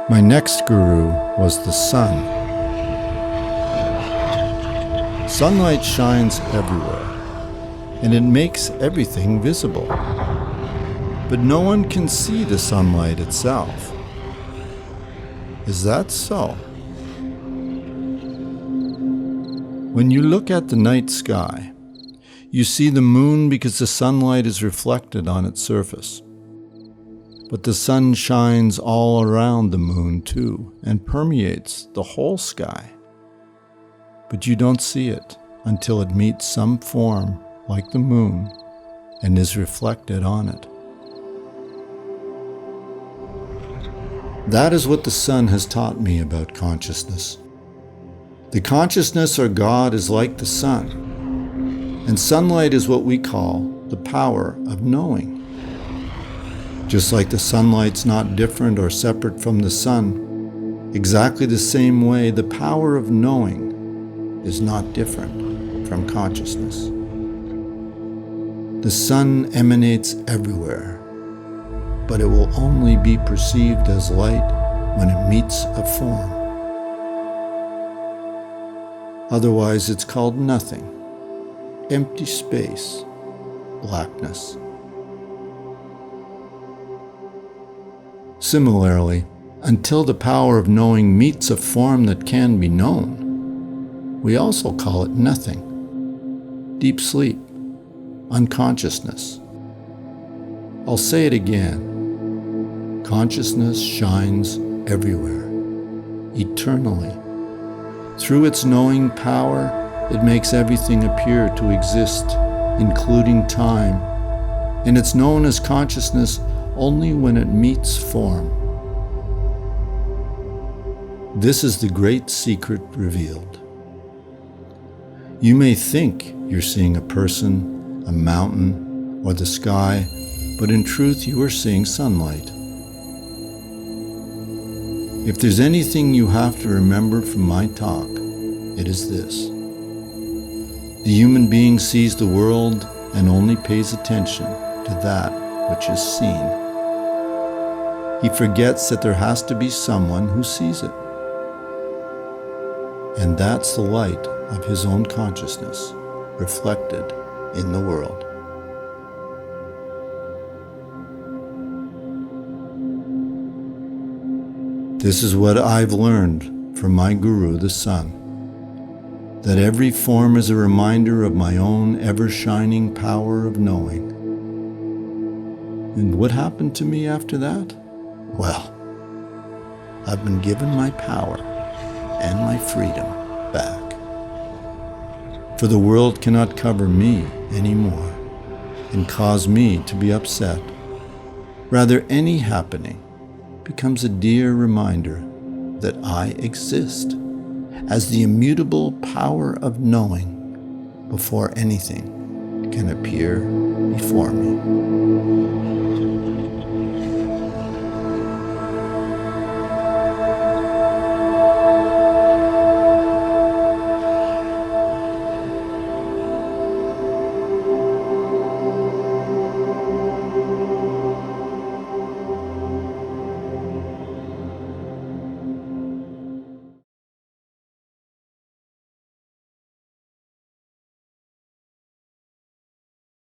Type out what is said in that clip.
My next guru was the sun. Sunlight shines everywhere, and it makes everything visible. But no one can see the sunlight itself. Is that so? When you look at the night sky, you see the moon because the sunlight is reflected on its surface. But the sun shines all around the moon too, and permeates the whole sky. But you don't see it until it meets some form like the moon and is reflected on it. That is what the sun has taught me about consciousness. The consciousness or God is like the sun, and sunlight is what we call the power of knowing. Just like the sunlight's not different or separate from the sun, exactly the same way the power of knowing is not different from consciousness. The sun emanates everywhere, but it will only be perceived as light when it meets a form. Otherwise, it's called nothing, empty space, blackness. Similarly, until the power of knowing meets a form that can be known, we also call it nothing, deep sleep, unconsciousness. I'll say it again. Consciousness shines everywhere, eternally. Through its knowing power, it makes everything appear to exist, including time, and it's known as consciousness only when it meets form. This is the great secret revealed. You may think you're seeing a person, a mountain, or the sky, but in truth you are seeing sunlight. If there's anything you have to remember from my talk, it is this. The human being sees the world and only pays attention to that which is seen. He forgets that there has to be someone who sees it. And that's the light of his own consciousness reflected in the world. This is what I've learned from my guru, the sun, that every form is a reminder of my own ever-shining power of knowing. And what happened to me after that? Well, I've been given my power and my freedom back. For the world cannot cover me anymore and cause me to be upset. Rather, any happening becomes a dear reminder that I exist as the immutable power of knowing before anything can appear before me.